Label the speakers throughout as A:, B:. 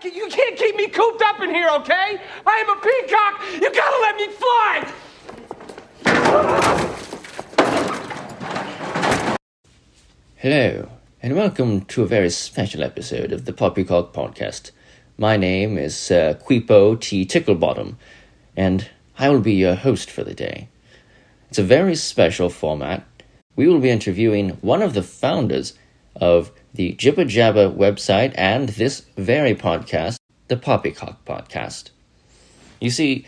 A: You can't keep me cooped up in here, okay? I am a peacock. You gotta let me fly.
B: Hello, and welcome to a very special episode of the Poppycock podcast. My name is Quipo T. Ticklebottom, and I will be your host for the day. It's a very special format. We will be interviewing one of the founders of the Jibba Jabba website and this very podcast, the Poppycock podcast. You see,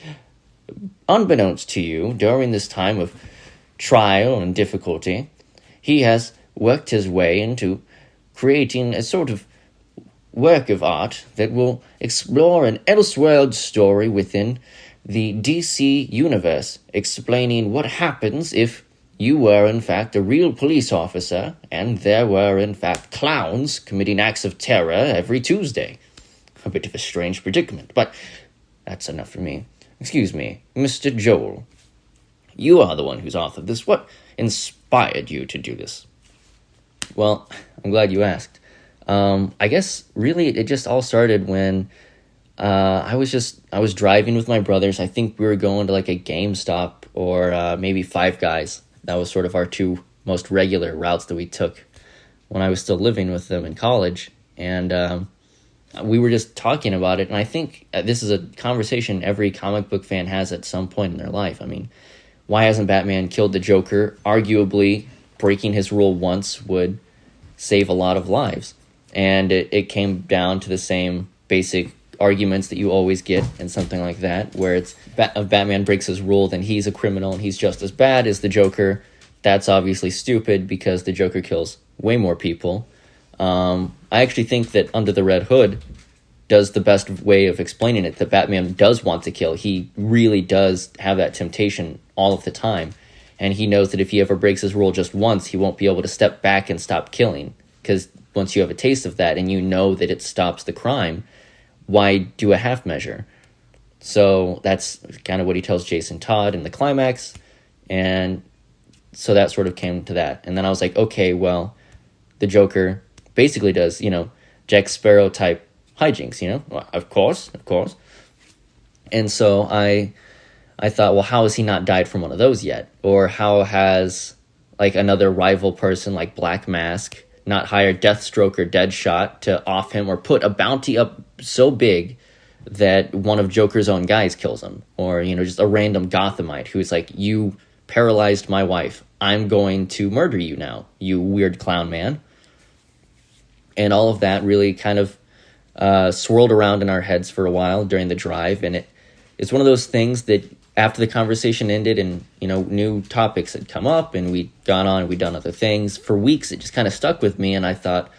B: unbeknownst to you, during this time of trial and difficulty, he has worked his way into creating a sort of work of art that will explore an Elseworld story within the DC universe, explaining what happens if you were in fact a real police officer and there were in fact clowns committing acts of terror every Tuesday. A bit of a strange predicament, but that's enough for me. Excuse me, Mr. Joel. You are the one who's authored this. What inspired you to do this? Well, I'm glad you asked. I guess really it just all started when I was driving with my brothers. I think we were going to like a GameStop or maybe Five Guys. That was sort of our two most regular routes that we took when I was still living with them in college. And we were just talking about it. And I think this is a conversation every comic book fan has at some point in their life. I mean, why hasn't Batman killed the Joker? Arguably, breaking his rule once would save a lot of lives. And it came down to the same basic arguments that you always get in something like that, where it's if Batman breaks his rule, then he's a criminal and he's just as bad as the Joker. That's obviously stupid because the Joker kills way more people. I actually think that Under the Red Hood does the best way of explaining it, that Batman does want to kill. He really does have that temptation all of the time. And he knows that if he ever breaks his rule just once, he won't be able to step back and stop killing. Because once you have a taste of that and you know that it stops the crime, why do a half measure? So that's kind of what he tells Jason Todd in the climax. And so that sort of came to that. And then I was like, okay, well, the Joker basically does, Jack Sparrow type hijinks, Well, of course. And so I thought, well, how has he not died from one of those yet? Or how has like another rival person like Black Mask not hired Deathstroke or Deadshot to off him or put a bounty up so big that one of Joker's own guys kills him? Or, just a random Gothamite who's like, you paralyzed my wife. I'm going to murder you now, you weird clown man. And all of that really kind of swirled around in our heads for a while during the drive. And it's one of those things that after the conversation ended and, new topics had come up and we'd gone on and we'd done other things, for weeks it just kind of stuck with me. And I thought,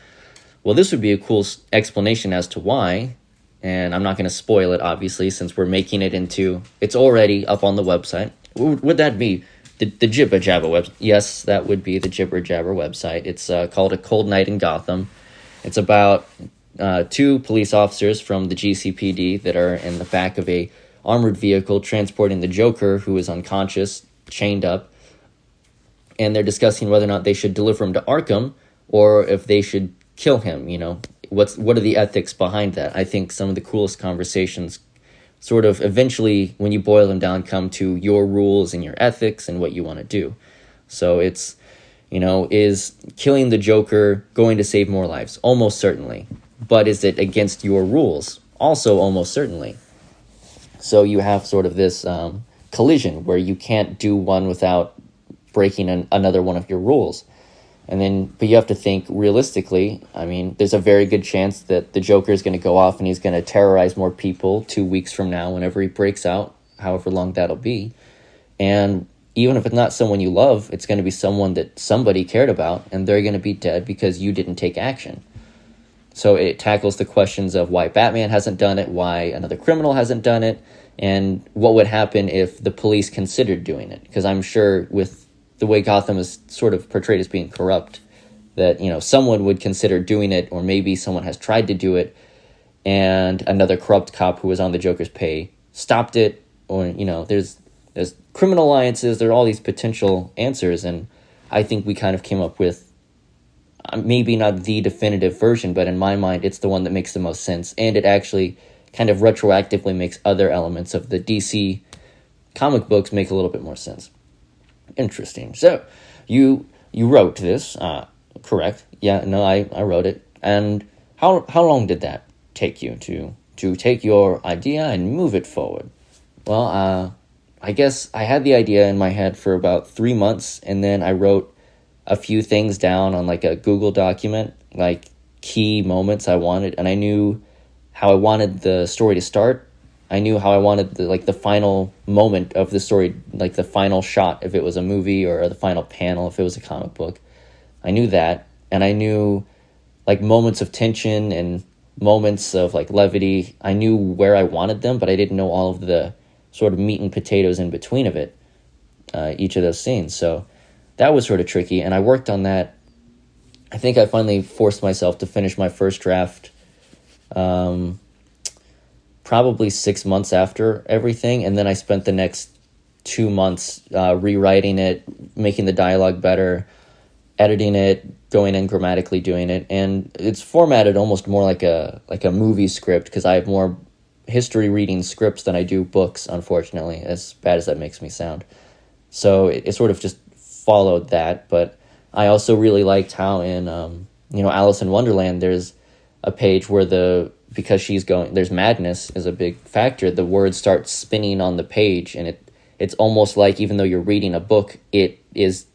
B: well, this would be a cool explanation as to why. And I'm not going to spoil it, obviously, since we're making it into, it's already up on the website. Would that be the Jibba Jabba website? Yes, that would be the Jibba Jabba website. It's called A Cold Night in Gotham. It's about two police officers from the GCPD that are in the back of a armored vehicle transporting the Joker, who is unconscious, chained up, and they're discussing whether or not they should deliver him to Arkham or if they should kill him. What are the ethics behind that? I think some of the coolest conversations sort of eventually, when you boil them down, come to your rules and your ethics and what you want to do. So it's, is killing the Joker going to save more lives? Almost certainly. But is it against your rules? Also almost certainly. So you have sort of this collision where you can't do one without breaking another one of your rules. But you have to think realistically. I mean, there's a very good chance that the Joker is going to go off and he's going to terrorize more people 2 weeks from now, whenever he breaks out, however long that'll be. And even if it's not someone you love, it's going to be someone that somebody cared about, and they're going to be dead because you didn't take action. So it tackles the questions of why Batman hasn't done it, why another criminal hasn't done it, and what would happen if the police considered doing it. Because I'm sure with the way Gotham is sort of portrayed as being corrupt, that, someone would consider doing it, or maybe someone has tried to do it, and another corrupt cop who was on the Joker's pay stopped it, or, there's criminal alliances, there are all these potential answers, and I think we kind of came up with maybe not the definitive version, but in my mind, it's the one that makes the most sense. And it actually kind of retroactively makes other elements of the DC comic books make a little bit more sense. Interesting. So, you wrote this, correct? Yeah, no, I wrote it. And how long did that take you to take your idea and move it forward? Well, I guess I had the idea in my head for about 3 months, and then I wrote a few things down on like a Google document, like key moments I wanted, and I knew how I wanted the story to start. I knew how I wanted the final moment of the story, like the final shot if it was a movie, or the final panel if it was a comic book. I knew that, and I knew like moments of tension and moments of like levity. I knew where I wanted them, but I didn't know all of the sort of meat and potatoes in between of it, each of those scenes. So that was sort of tricky, and I worked on that. I think I finally forced myself to finish my first draft probably 6 months after everything, and then I spent the next 2 months rewriting it, making the dialogue better, editing it, going in grammatically doing it, and it's formatted almost more like a movie script, because I have more history reading scripts than I do books, unfortunately, as bad as that makes me sound. So it sort of just followed that, but I also really liked how in Alice in Wonderland there's a page where because there's madness is a big factor, the words start spinning on the page, and it's almost like even though you're reading a book, it is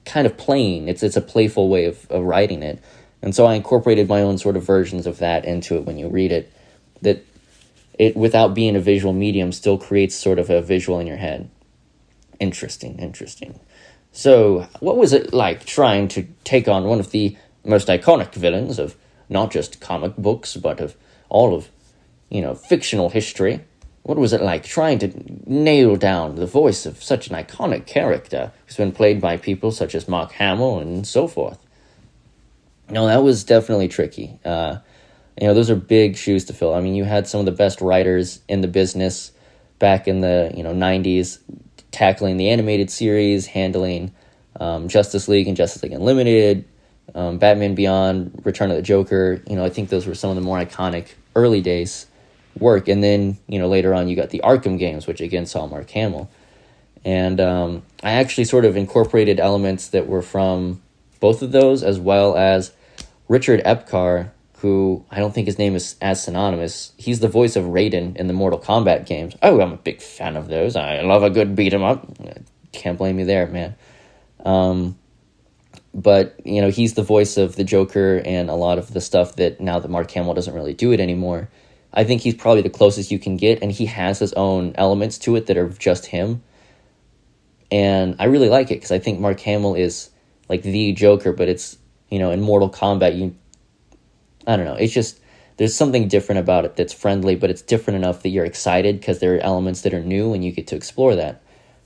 B: kind of playing. It's a playful way of writing it. And so I incorporated my own sort of versions of that into it when you read it, that it, without being a visual medium, still creates sort of a visual in your head. Interesting. So, what was it like trying to take on one of the most iconic villains of not just comic books, but of all of, fictional history? What was it like trying to nail down the voice of such an iconic character who's been played by people such as Mark Hamill and so forth? No, that was definitely tricky. Those are big shoes to fill. I mean, you had some of the best writers in the business back in the 90s tackling the animated series, handling Justice League and Justice League Unlimited, Batman Beyond, Return of the Joker. I think those were some of the more iconic early days work. And then, later on you got the Arkham games, which again saw Mark Hamill. And I actually sort of incorporated elements that were from both of those, as well as Richard Epcar, who I don't think his name is as synonymous. He's the voice of Raiden in the Mortal Kombat games. Oh, I'm a big fan of those. I love a good beat 'em up. Can't blame me there, man. But, he's the voice of the Joker and a lot of the stuff that now that Mark Hamill doesn't really do it anymore. I think he's probably the closest you can get, and he has his own elements to it that are just him. And I really like it, because I think Mark Hamill is like the Joker, but it's, in Mortal Kombat, I don't know, it's just, there's something different about it that's friendly, but it's different enough that you're excited because there are elements that are new and you get to explore that.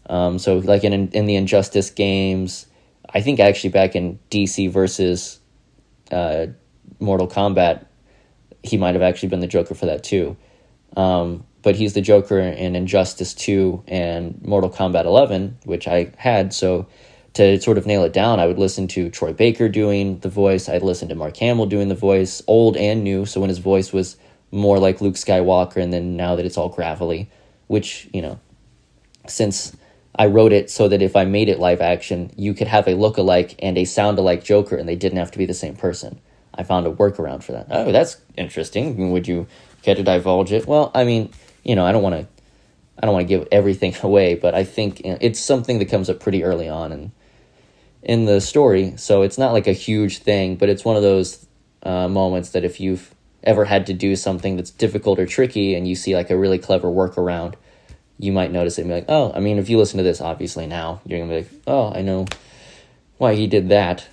B: So like in the Injustice games, I think actually back in DC versus Mortal Kombat, he might have actually been the Joker for that too. But he's the Joker in Injustice 2 and Mortal Kombat 11, which I had. So to sort of nail it down, I would listen to Troy Baker doing the voice. I'd listen to Mark Hamill doing the voice, old and new. So when his voice was more like Luke Skywalker, and then now that it's all gravelly, which, since I wrote it so that if I made it live action, you could have a look-alike and a sound-alike Joker, and they didn't have to be the same person. I found a workaround for that. Oh, that's interesting. Would you care to divulge it? Well, I mean, I don't want to give everything away, but I think it's something that comes up pretty early on in the story. So it's not like a huge thing, but it's one of those moments that if you've ever had to do something that's difficult or tricky and you see like a really clever workaround, you might notice it and be like, oh, I mean, if you listen to this, obviously now, you're going to be like, oh, I know why he did that.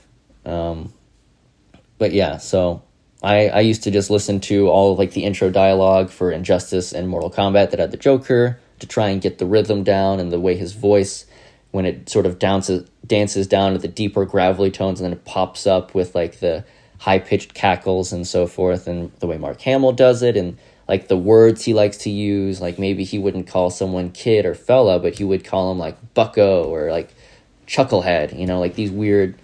B: But yeah, so I used to just listen to all of like the intro dialogue for Injustice and Mortal Kombat that had the Joker to try and get the rhythm down and the way his voice, when it sort of dances down to the deeper gravelly tones and then it pops up with like the high-pitched cackles and so forth, and the way Mark Hamill does it, and like the words he likes to use, like maybe he wouldn't call someone kid or fella, but he would call him like bucko or like chucklehead, like these weird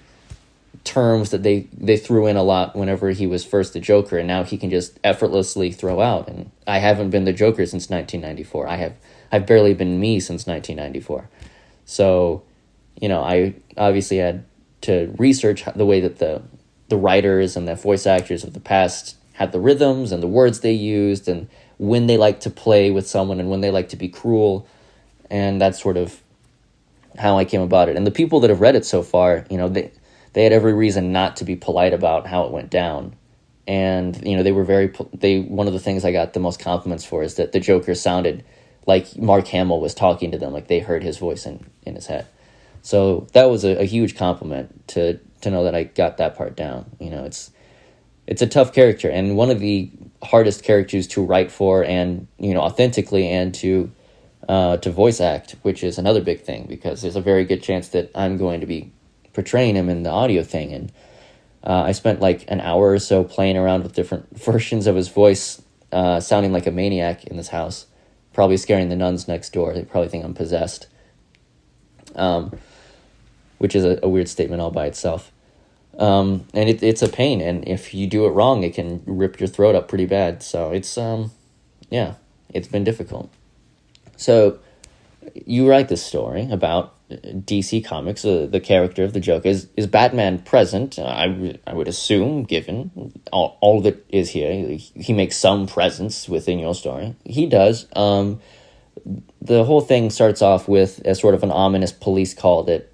B: terms that they threw in a lot whenever he was first the Joker, and now he can just effortlessly throw out. And I haven't been the Joker since 1994. I've barely been me since 1994. So, I obviously had to research the way that the writers and the voice actors of the past had the rhythms and the words they used, and when they like to play with someone and when they like to be cruel. And that's sort of how I came about it. And the people that have read it so far, they had every reason not to be polite about how it went down. And, they were one of the things I got the most compliments for is that the Joker sounded like Mark Hamill was talking to them, like they heard his voice in his head. So that was a huge compliment to know that I got that part down. It's a tough character, and one of the hardest characters to write for and, authentically, and to voice act, which is another big thing, because there's a very good chance that I'm going to be portraying him in the audio thing. And I spent like an hour or so playing around with different versions of his voice, sounding like a maniac in this house, probably scaring the nuns next door. They probably think I'm possessed, which is a weird statement all by itself. And it's a pain, and if you do it wrong, it can rip your throat up pretty bad. So it's it's been difficult. So you write this story about DC Comics, the character of the Joker. Is Batman present? I would assume, given all that is here, he makes some presence within your story. He does. The whole thing starts off with a sort of an ominous police call that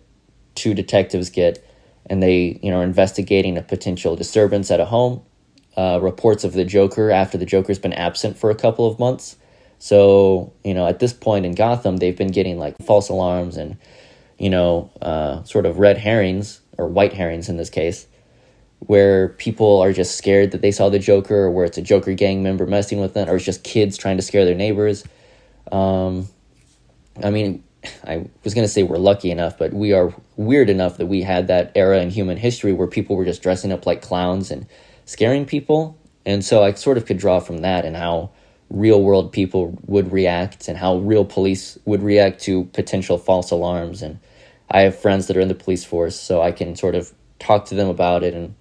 B: two detectives get, and they are investigating a potential disturbance at a home. Reports of the Joker after the Joker's been absent for a couple of months. So, at this point in Gotham, they've been getting like false alarms and, sort of red herrings, or white herrings in this case, where people are just scared that they saw the Joker, or where it's a Joker gang member messing with them, or it's just kids trying to scare their neighbors. I was going to say we're lucky enough, but we are weird enough that we had that era in human history where people were just dressing up like clowns and scaring people. And so I sort of could draw from that and how real world people would react and how real police would react to potential false alarms. And I have friends that are in the police force, so I can sort of talk to them about it and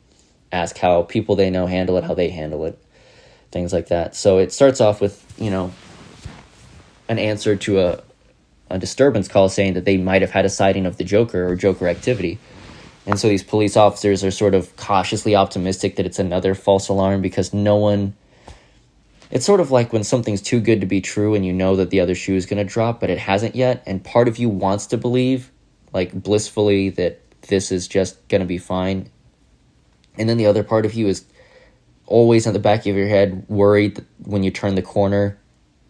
B: ask how people they know handle it, how they handle it, things like that. So it starts off with, an answer to a disturbance call saying that they might have had a sighting of the Joker or Joker activity. And so these police officers are sort of cautiously optimistic that it's another false alarm, because it's sort of like when something's too good to be true and you know that the other shoe is going to drop, but it hasn't yet. And part of you wants to believe, like blissfully, that this is just going to be fine. And then the other part of you is always in the back of your head worried that when you turn the corner,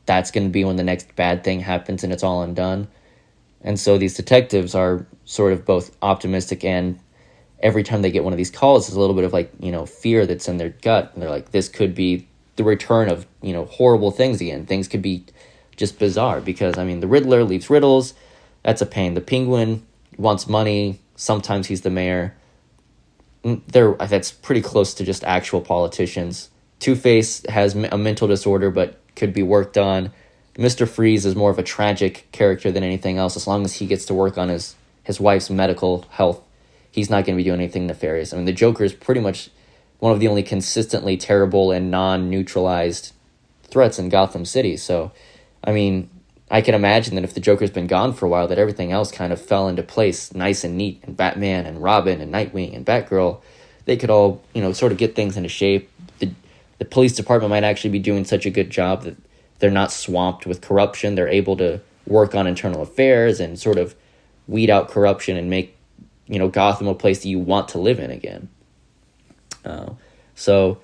B: that's going to be when the next bad thing happens and it's all undone. And so these detectives are sort of both optimistic, and every time they get one of these calls, there's a little bit of like, fear that's in their gut. And they're like, this could be the return of, horrible things again. Things could be just bizarre because, the Riddler leaves riddles. That's a pain. The Penguin wants money. Sometimes he's the mayor. That's pretty close to just actual politicians. Two-Face has a mental disorder but could be worked on. Mr. Freeze is more of a tragic character than anything else. As long as he gets to work on his wife's medical health, he's not going to be doing anything nefarious. The Joker is pretty much one of the only consistently terrible and non-neutralized threats in Gotham City. So, I can imagine that if the Joker's been gone for a while, that everything else kind of fell into place nice and neat. And Batman and Robin and Nightwing and Batgirl, they could all, sort of get things into shape. The police department might actually be doing such a good job that they're not swamped with corruption. They're able to work on internal affairs and sort of weed out corruption and make, Gotham a place that you want to live in again. So,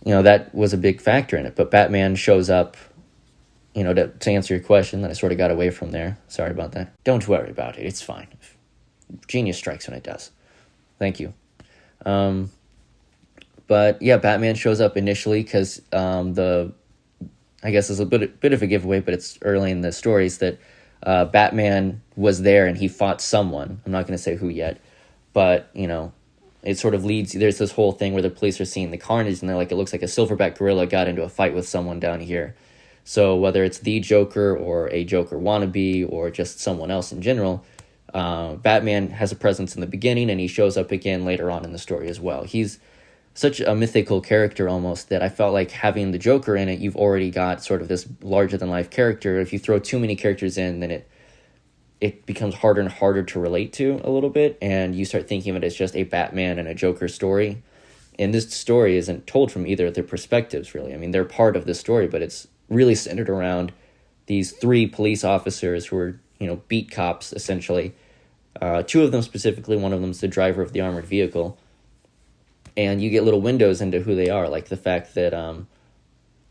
B: that was a big factor in it. But Batman shows up, to answer your question that I sort of got away from there. Sorry about that. Don't worry about it. It's fine. Genius strikes when it does. Thank you. But yeah, Batman shows up initially because I guess it's a bit of a giveaway, but it's early in the stories that Batman was there and he fought someone. I'm not going to say who yet, but it sort of leads. There's this whole thing where the police are seeing the carnage and they're like, it looks like a silverback gorilla got into a fight with someone down here. So whether it's the Joker or a Joker wannabe or just someone else in general, Batman has a presence in the beginning, and he shows up again later on in the story as well. He's such a mythical character almost that I felt like having the Joker in it, you've already got sort of this larger-than-life character. If you throw too many characters in, then it becomes harder and harder to relate to a little bit, and you start thinking of it as just a Batman and a Joker story. And this story isn't told from either of their perspectives, really. I mean, they're part of the story, but it's really centered around these three police officers who are, beat cops, essentially. Two of them specifically, one of them's the driver of the armored vehicle. And you get little windows into who they are, like the fact that,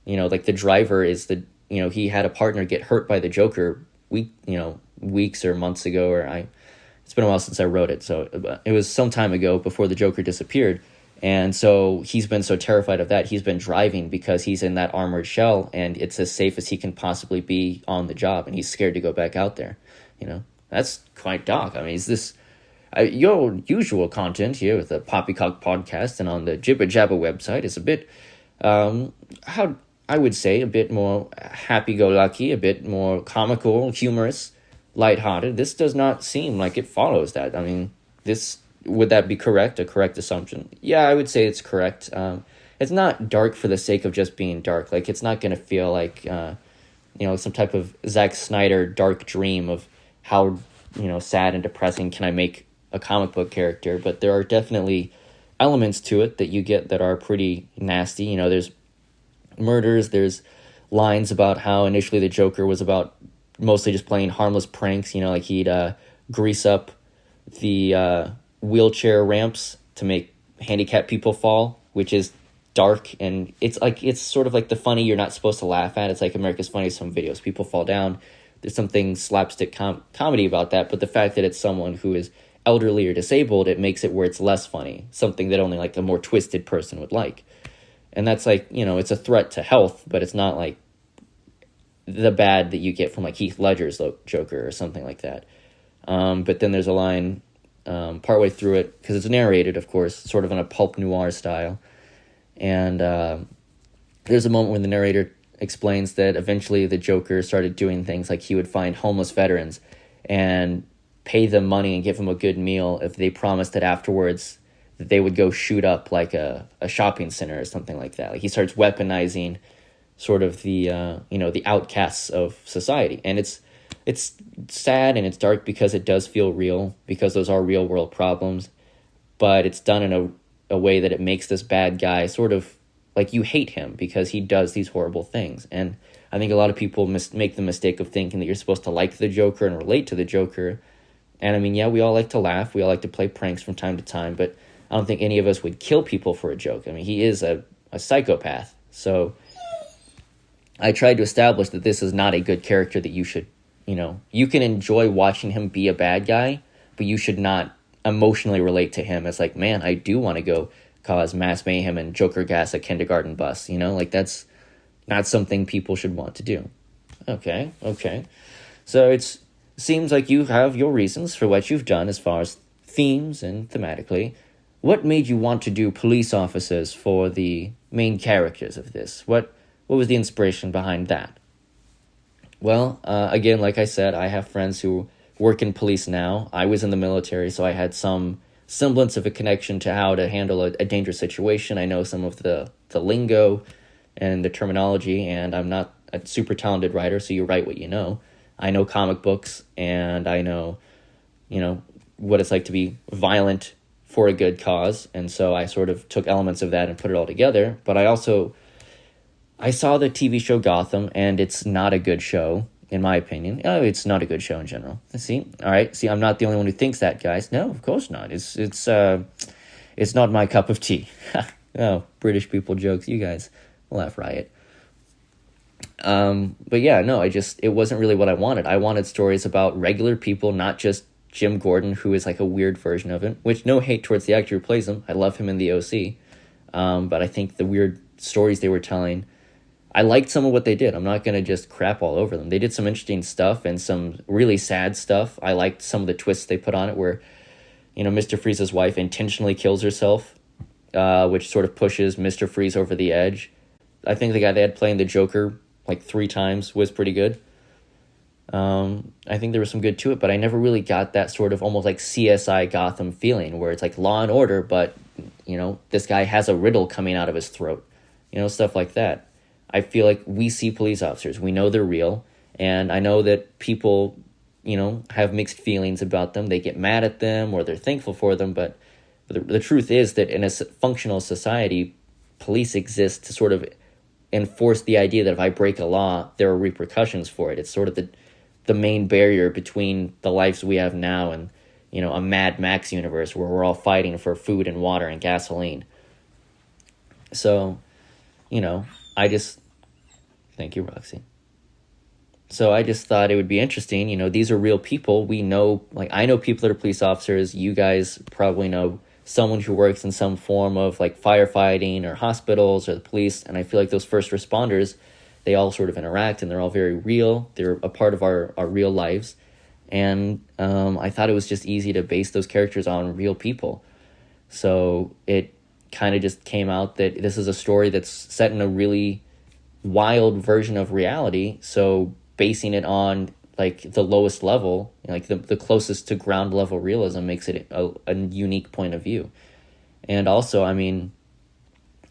B: like the driver is he had a partner get hurt by the Joker weeks or months ago, it's been a while since I wrote it, so it was some time ago before the Joker disappeared. And so he's been so terrified of that, he's been driving because he's in that armored shell and it's as safe as he can possibly be on the job, and he's scared to go back out there. That's quite dark. I mean, is this your usual content here with the Poppycock podcast and on the Jibber Jabber website is a bit, how I would say, a bit more happy-go-lucky, a bit more comical, humorous, lighthearted. This does not seem like it follows that. I mean, would that be correct? A correct assumption? Yeah, I would say it's correct. It's not dark for the sake of just being dark. Like, it's not going to feel like, some type of Zack Snyder dark dream of how, sad and depressing can I make a comic book character. But there are definitely elements to it that you get that are pretty nasty. There's murders, there's lines about how initially the Joker was about mostly just playing harmless pranks, like he'd grease up the wheelchair ramps to make handicapped people fall, which is dark, and it's sort of like the funny you're not supposed to laugh at. It's like America's Funniest Home Videos. People fall down. There's something slapstick comedy about that, but the fact that it's someone who is elderly or disabled, it makes it where it's less funny, something that only like a more twisted person would like. And that's like, it's a threat to health, but it's not like the bad that you get from like Heath Ledger's Joker or something like that. But then there's a line partway through it, because it's narrated, of course, sort of in a pulp noir style. And there's a moment when the narrator explains that eventually the Joker started doing things like he would find homeless veterans and pay them money and give them a good meal if they promised that afterwards that they would go shoot up like a shopping center or something like that. Like he starts weaponizing sort of the the outcasts of society, and it's sad and it's dark because it does feel real, because those are real world problems, but it's done in a way that it makes this bad guy sort of like you hate him because he does these horrible things. And I think a lot of people make the mistake of thinking that you're supposed to like the Joker and relate to the Joker. And I mean, yeah, we all like to laugh, we all like to play pranks from time to time, but I don't think any of us would kill people for a joke. I mean, he is a psychopath. So I tried to establish that this is not a good character that you should, you can enjoy watching him be a bad guy, but you should not emotionally relate to him as like, man, I do want to go cause mass mayhem and Joker gas a kindergarten bus, like that's not something people should want to do. Okay. So it seems like you have your reasons for what you've done as far as themes and thematically. What made you want to do police officers for the main characters of this? What was the inspiration behind that? Well, again, like I said, I have friends who work in police now. I was in the military, so I had some semblance of a connection to how to handle a dangerous situation. I know some of the lingo and the terminology, and I'm not a super talented writer, so you write what you know. I know comic books, and I know, what it's like to be violent for a good cause, and so I sort of took elements of that and put it all together. But I saw the TV show Gotham, and it's not a good show, in my opinion. Oh, it's not a good show in general. See, all right. See, I'm not the only one who thinks that, guys. No, of course not. It's not my cup of tea. Oh, British people jokes. You guys laugh riot. But yeah, no, it wasn't really what I wanted. I wanted stories about regular people, not just Jim Gordon, who is like a weird version of it. Which, no hate towards the actor who plays him. I love him in the OC. But I think the weird stories they were telling, I liked some of what they did. I'm not going to just crap all over them. They did some interesting stuff and some really sad stuff. I liked some of the twists they put on it where, Mr. Freeze's wife intentionally kills herself, which sort of pushes Mr. Freeze over the edge. I think the guy they had playing the Joker like 3 times was pretty good. I think there was some good to it, but I never really got that sort of almost like CSI Gotham feeling where it's like Law and Order, but, this guy has a riddle coming out of his throat, stuff like that. I feel like we see police officers, we know they're real, and I know that people, have mixed feelings about them. They get mad at them or they're thankful for them, but the truth is that in a functional society, police exist to sort of enforce the idea that if I break a law, there are repercussions for it. It's sort of the main barrier between the lives we have now and, a Mad Max universe where we're all fighting for food and water and gasoline. So, thank you, Roxy. So I just thought it would be interesting. These are real people. We know, I know people that are police officers. You guys probably know someone who works in some form of firefighting or hospitals or the police. And I feel like those first responders, they all sort of interact and they're all very real. They're a part of our real lives. And I thought it was just easy to base those characters on real people. So it kind of just came out that this is a story that's set in a really wild version of reality. So basing it on the lowest level, the closest to ground level realism makes it a unique point of view. And also,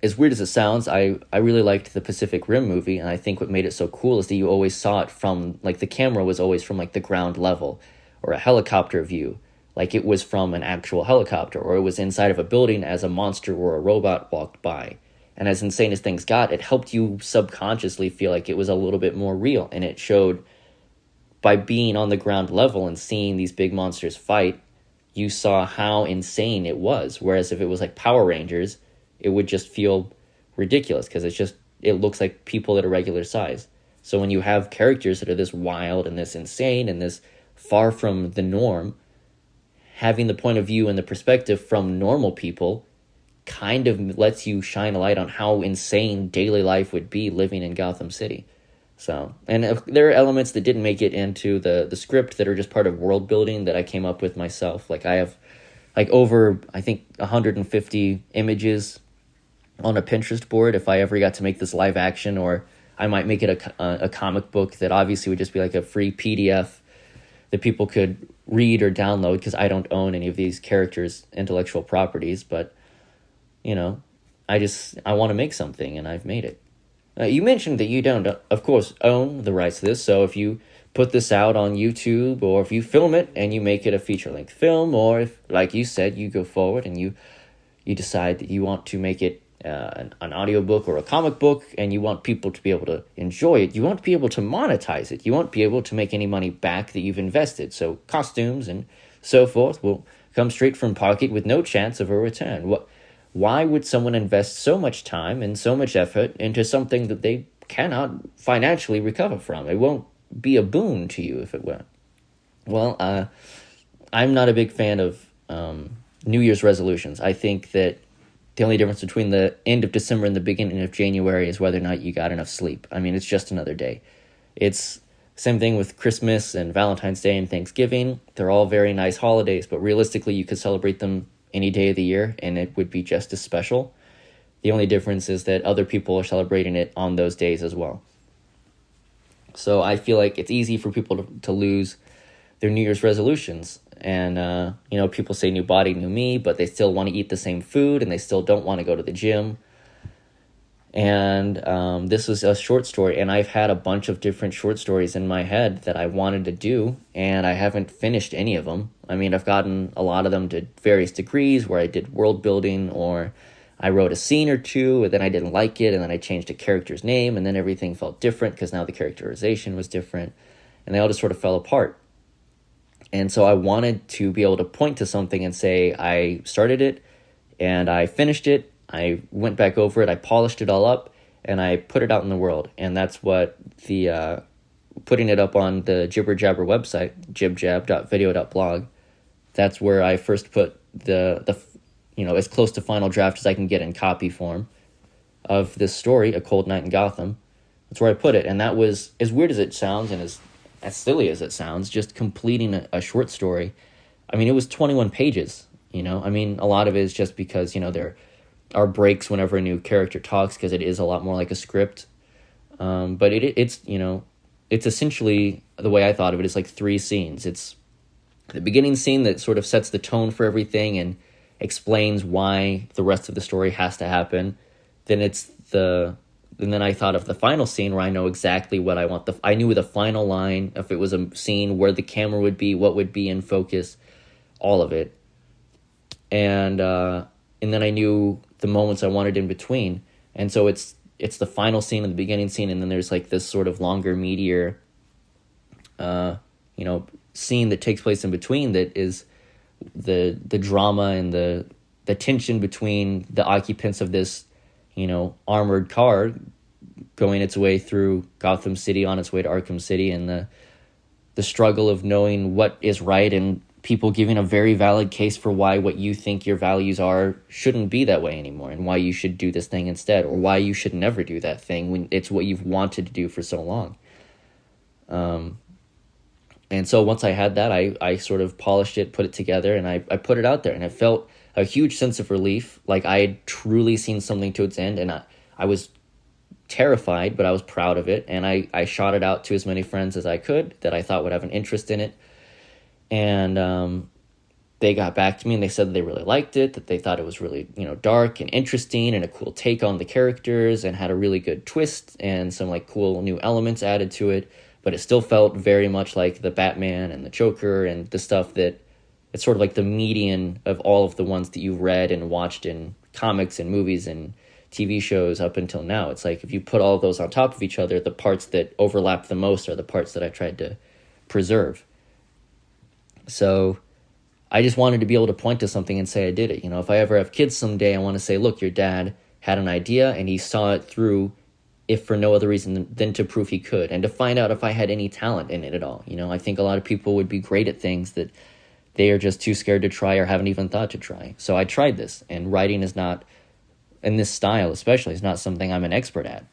B: as weird as it sounds, I really liked the Pacific Rim movie, and I think what made it so cool is that you always saw it from, the camera was always from, the ground level, or a helicopter view. It was from an actual helicopter, or it was inside of a building as a monster or a robot walked by. And as insane as things got, it helped you subconsciously feel like it was a little bit more real, and it showed by being on the ground level and seeing these big monsters fight, you saw how insane it was. Whereas if it was like Power Rangers, it would just feel ridiculous because it looks like people that are regular size. So when you have characters that are this wild and this insane and this far from the norm, having the point of view and the perspective from normal people kind of lets you shine a light on how insane daily life would be living in Gotham City. So, and there are elements that didn't make it into the script that are just part of world building that I came up with myself. I have over, I think, 150 images on a Pinterest board if I ever got to make this live action, or I might make it a comic book that obviously would just be a free PDF that people could read or download, because I don't own any of these characters' intellectual properties, but, I want to make something, and I've made it. You mentioned that you don't, of course, own the rights to this, so if you put this out on YouTube, or if you film it and you make it a feature-length film, or if, like you said, you go forward and you decide that you want to make it an audiobook or a comic book, and you want people to be able to enjoy it, you want to be able to monetize it, you want to be able to make any money back that you've invested, so costumes and so forth will come straight from pocket with no chance of a return. Why would someone invest so much time and so much effort into something that they cannot financially recover from? It won't be a boon to you if it were. Well, I'm not a big fan of New Year's resolutions. I think that the only difference between the end of December and the beginning of January is whether or not you got enough sleep. It's just another day. It's same thing with Christmas and Valentine's Day and Thanksgiving. They're all very nice holidays, but realistically you could celebrate them any day of the year and it would be just as special. The only difference is that other people are celebrating it on those days as well. So I feel like it's easy for people to lose their New Year's resolutions. And, people say new body, new me, but they still want to eat the same food and they still don't want to go to the gym. And this was a short story, and I've had a bunch of different short stories in my head that I wanted to do, and I haven't finished any of them. I've gotten a lot of them to various degrees where I did world building, or I wrote a scene or two, and then I didn't like it, and then I changed a character's name, and then everything felt different because now the characterization was different, and they all just sort of fell apart. And so I wanted to be able to point to something and say, I started it, and I finished it, I went back over it, I polished it all up, and I put it out in the world. And that's what the putting it up on the Jibber Jabber website, jibjab.video.blog, that's where I first put the as close to final draft as I can get in copy form of this story, A Cold Night in Gotham. That's where I put it. And that was, as weird as it sounds and as silly as it sounds, just completing a short story. It was 21 pages, a lot of it is just because, there are breaks whenever a new character talks because it is a lot more like a script. But it's it's essentially, the way I thought of it, is like 3 scenes. It's the beginning scene that sort of sets the tone for everything and explains why the rest of the story has to happen. Then and then I thought of the final scene where I know exactly what I want. I knew the final line, if it was a scene, where the camera would be, what would be in focus, all of it. And then I knew the moments I wanted in between. And so it's the final scene and the beginning scene, and then there's like this sort of longer, meatier, scene that takes place in between, that is the drama and the tension between the occupants of this, armored car going its way through Gotham City on its way to Arkham City, and the struggle of knowing what is right, and people giving a very valid case for why what you think your values are shouldn't be that way anymore, and why you should do this thing instead, or why you should never do that thing when it's what you've wanted to do for so long. And so once I had that, I sort of polished it, put it together, and I put it out there, and it felt a huge sense of relief, like I had truly seen something to its end, and I was terrified, but I was proud of it, and I shot it out to as many friends as I could that I thought would have an interest in it, and they got back to me, and they said they really liked it, that they thought it was really, dark and interesting, and a cool take on the characters, and had a really good twist, and some, like, cool new elements added to it, but it still felt very much like the Batman and the Joker and the stuff that, it's sort of like the median of all of the ones that you've read and watched in comics and movies and TV shows up until now. It's like, if you put all of those on top of each other, the parts that overlap the most are the parts that I tried to preserve. So I just wanted to be able to point to something and say I did it. If I ever have kids someday, I want to say, look, your dad had an idea and he saw it through, if for no other reason than to prove he could, and to find out if I had any talent in it at all. I think a lot of people would be great at things that they are just too scared to try or haven't even thought to try. So I tried this, and writing is not, in this style especially, is not something I'm an expert at.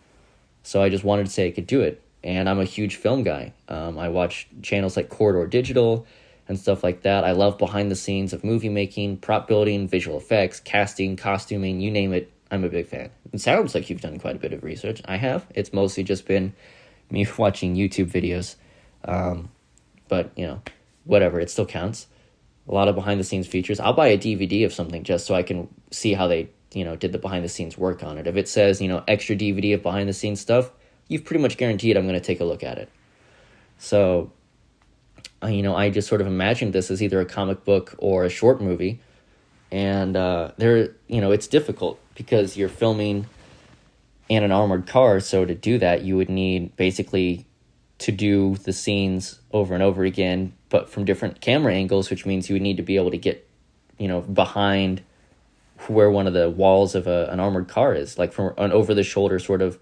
B: So I just wanted to say I could do it. And I'm a huge film guy. I watch channels like Corridor Digital and stuff like that. I love behind the scenes of movie making, prop building, visual effects, casting, costuming, you name it. I'm a big fan. It sounds like you've done quite a bit of research. I have. It's mostly just been me watching YouTube videos. But, whatever, it still counts. A lot of behind-the-scenes features. I'll buy a DVD of something just so I can see how they, did the behind-the-scenes work on it. If it says, extra DVD of behind-the-scenes stuff, you've pretty much guaranteed I'm going to take a look at it. So, I just sort of imagined this as either a comic book or a short movie. And it's difficult because you're filming in an armored car. So to do that, you would need basically to do the scenes over and over again, but from different camera angles, which means you would need to be able to get, behind where one of the walls of an armored car is, like from an over-the-shoulder sort of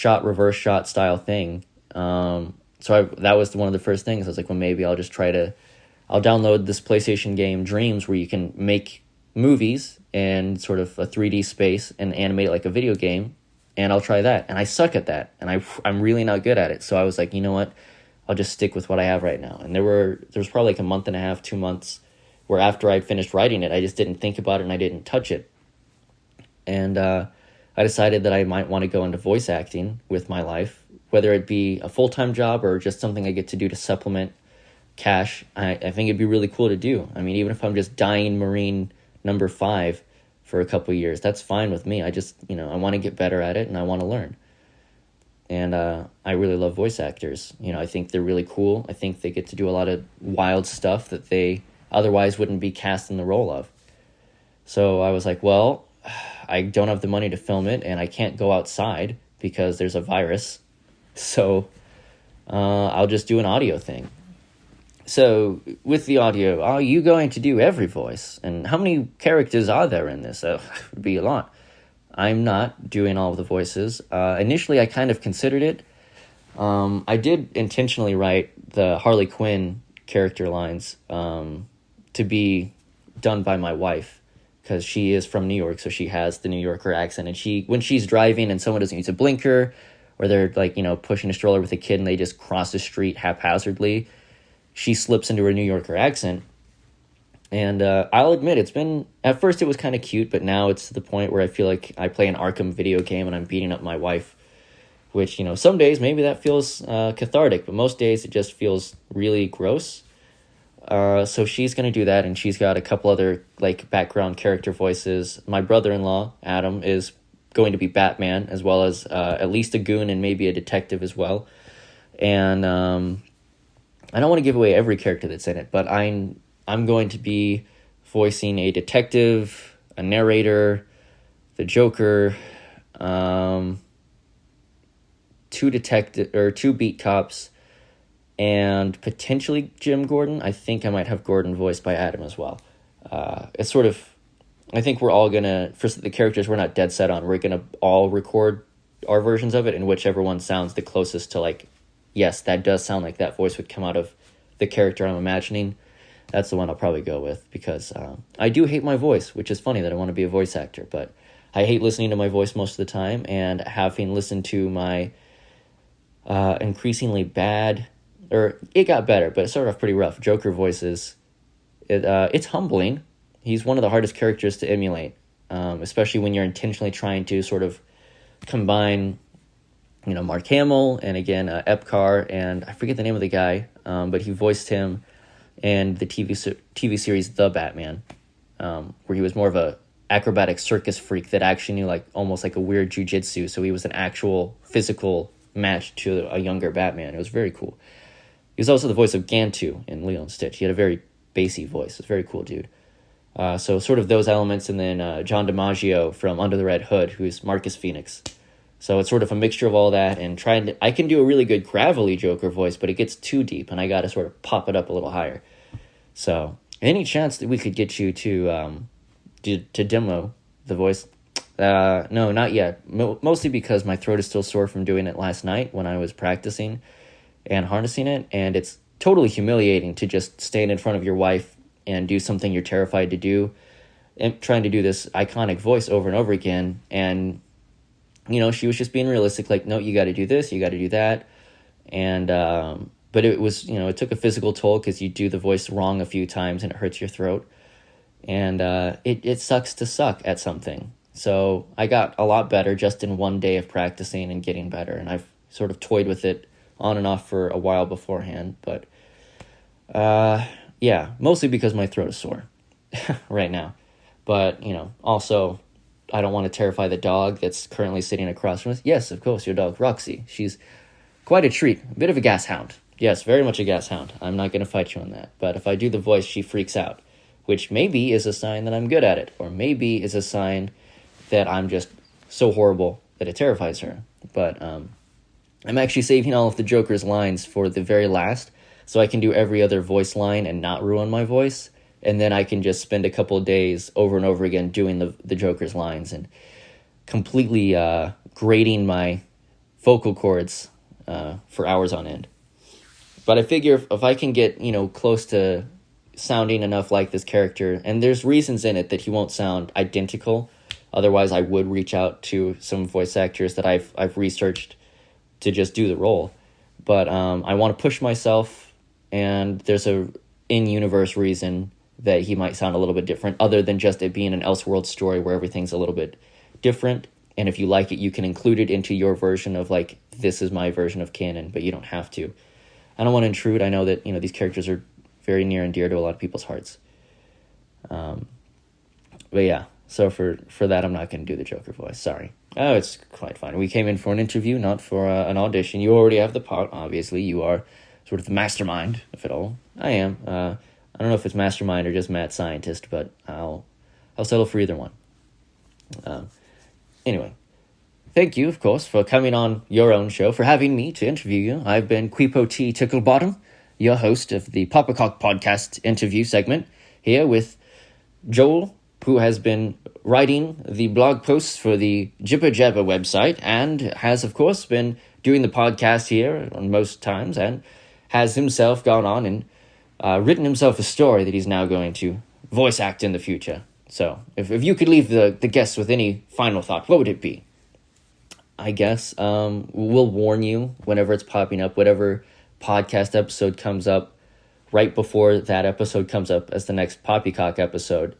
B: reverse shot style thing. So that was one of the first things. I was like, well, maybe I'll download this PlayStation game Dreams, where you can make movies in sort of a 3D space and animate it like a video game, and I'll try that. And I suck at that, and I'm really not good at it. So I was like, you know what? I'll just stick with what I have right now. And there was probably like a month and a half, 2 months, where after I finished writing it, I just didn't think about it and I didn't touch it. And I decided that I might want to go into voice acting with my life, whether it be a full-time job or just something I get to do to supplement cash. I think it'd be really cool to do. I mean, even if I'm just dying Marine number 5 for a couple of years, that's fine with me. I just, I want to get better at it and I want to learn. And I really love voice actors. I think they're really cool. I think they get to do a lot of wild stuff that they otherwise wouldn't be cast in the role of. So I was like, well, I don't have the money to film it and I can't go outside because there's a virus. So I'll just do an audio thing. So with the audio, are you going to do every voice? And how many characters are there in this? It would be a lot. I'm not doing all of the voices. Initially, I kind of considered it. I did intentionally write the Harley Quinn character lines to be done by my wife, because she is from New York, so she has the New Yorker accent. And when she's driving and someone doesn't use a blinker, or they're like, pushing a stroller with a kid and they just cross the street haphazardly, she slips into her New Yorker accent. And I'll admit, at first it was kind of cute, but now it's to the point where I feel like I play an Arkham video game and I'm beating up my wife which, some days maybe that feels cathartic, but most days it just feels really gross. So she's going to do that, and she's got a couple other, background character voices. My brother-in-law, Adam, is going to be Batman, as well as at least a goon and maybe a detective as well. And I don't want to give away every character that's in it, but I'm going to be voicing a detective, a narrator, the Joker, two beat cops, and potentially Jim Gordon. I think I might have Gordon voiced by Adam as well. It's sort of, I think we're all gonna, for the characters we're not dead set on, we're gonna all record our versions of it, and whichever one sounds the closest to yes, that does sound like that voice would come out of the character I'm imagining, that's the one I'll probably go with, because I do hate my voice, which is funny that I want to be a voice actor, but I hate listening to my voice most of the time, and having listened to my increasingly bad, or it got better, but it started off pretty rough, Joker voices, it's humbling. He's one of the hardest characters to emulate, especially when you're intentionally trying to sort of combine, Mark Hamill and, again, Epcar, and I forget the name of the guy, but he voiced him in the TV series The Batman, where he was more of a acrobatic circus freak that actually knew almost like a weird jujitsu, so he was an actual physical match to a younger Batman. It was very cool. He was also the voice of Gantu in Lilo and Stitch. He had a very bassy voice. It's a very cool dude. So sort of those elements, and then John DiMaggio from Under the Red Hood, who's Marcus Phoenix. So it's sort of a mixture of all that, and I can do a really good gravelly Joker voice, but it gets too deep, and I got to sort of pop it up a little higher. So any chance that we could get you to demo the voice? No, not yet. Mostly because my throat is still sore from doing it last night when I was practicing and harnessing it, and it's totally humiliating to just stand in front of your wife and do something you're terrified to do, and trying to do this iconic voice over and over again. And, she was just being realistic, no, you got to do this, you got to do that. And, but it was, it took a physical toll because you do the voice wrong a few times and it hurts your throat. And it sucks to suck at something. So I got a lot better just in one day of practicing and getting better. And I've sort of toyed with it on and off for a while beforehand. But, yeah, mostly because my throat is sore right now. But, also I don't want to terrify the dog that's currently sitting across from us. Yes, of course, your dog, Roxy. She's quite a treat. A bit of a gas hound. Yes, very much a gas hound. I'm not going to fight you on that. But if I do the voice, she freaks out, which maybe is a sign that I'm good at it, or maybe is a sign that I'm just so horrible that it terrifies her. But I'm actually saving all of the Joker's lines for the very last, so I can do every other voice line and not ruin my voice, and then I can just spend a couple of days over and over again doing the Joker's lines and completely grating my vocal cords for hours on end. But I figure if I can get, close to sounding enough like this character, and there's reasons in it that he won't sound identical, otherwise I would reach out to some voice actors that I've researched to just do the role. But I want to push myself, and there's a in-universe reason that he might sound a little bit different, other than just it being an Elseworld story where everything's a little bit different. And if you like it, you can include it into your version of this is my version of canon, but you don't have to. I don't want to intrude. I know that, these characters are very near and dear to a lot of people's hearts. But yeah, so for that, I'm not going to do the Joker voice. Sorry. Oh, it's quite fine. We came in for an interview, not for an audition. You already have the part, obviously. You are sort of the mastermind of it all. I am. I don't know if it's mastermind or just mad scientist, but I'll settle for either one. Anyway, thank you, of course, for coming on your own show, for having me to interview you. I've been Quipo T. Ticklebottom, your host of the Poppycock podcast interview segment, here with Joel, who has been writing the blog posts for the Jibber Jabber website and has, of course, been doing the podcast here on most times and has himself gone on and written himself a story that he's now going to voice act in the future. So, if you could leave the guests with any final thought, what would it be? I guess we'll warn you whenever it's popping up, whatever podcast episode comes up right before that episode comes up as the next Poppycock episode.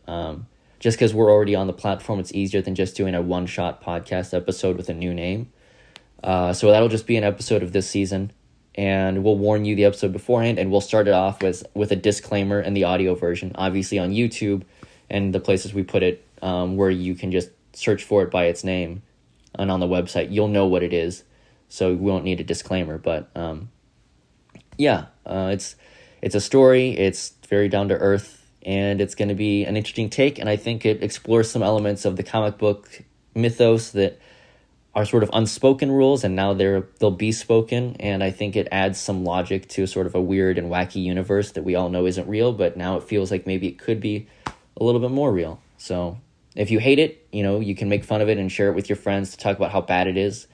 B: Just because we're already on the platform, it's easier than just doing a one-shot podcast episode with a new name. So that'll just be an episode of this season, and we'll warn you the episode beforehand, and we'll start it off with a disclaimer in the audio version, obviously on YouTube and the places we put it, where you can just search for it by its name, and on the website you'll know what it is, so we won't need a disclaimer. But it's a story. It's very down to earth, and it's going to be an interesting take, and I think it explores some elements of the comic book mythos that are sort of unspoken rules, and now they'll be spoken, and I think it adds some logic to sort of a weird and wacky universe that we all know isn't real, but now it feels like maybe it could be a little bit more real. So if you hate it, you can make fun of it and share it with your friends to talk about how bad it is,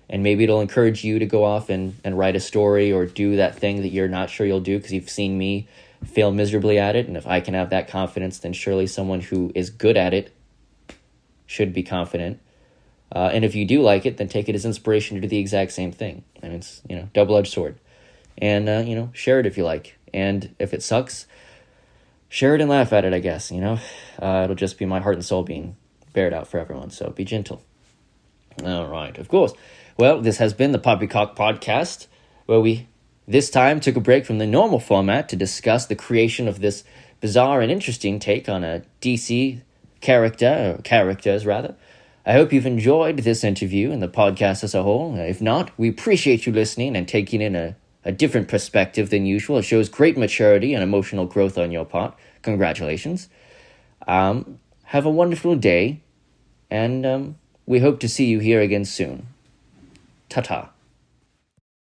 B: and maybe it'll encourage you to go off and write a story or do that thing that you're not sure you'll do because you've seen me fail miserably at it, and if I can have that confidence, then surely someone who is good at it should be confident. And if you do like it, then take it as inspiration to do the exact same thing. And it's, double-edged sword. And, share it if you like. And if it sucks, share it and laugh at it, I guess, It'll just be my heart and soul being bared out for everyone, so be gentle. All right, of course. Well, this has been the Poppycock Podcast, where we, this time, took a break from the normal format to discuss the creation of this bizarre and interesting take on a DC character, or characters, rather. I hope you've enjoyed this interview and the podcast as a whole. If not, we appreciate you listening and taking in a different perspective than usual. It shows great maturity and emotional growth on your part. Congratulations. Have a wonderful day, and we hope to see you here again soon. Ta-ta.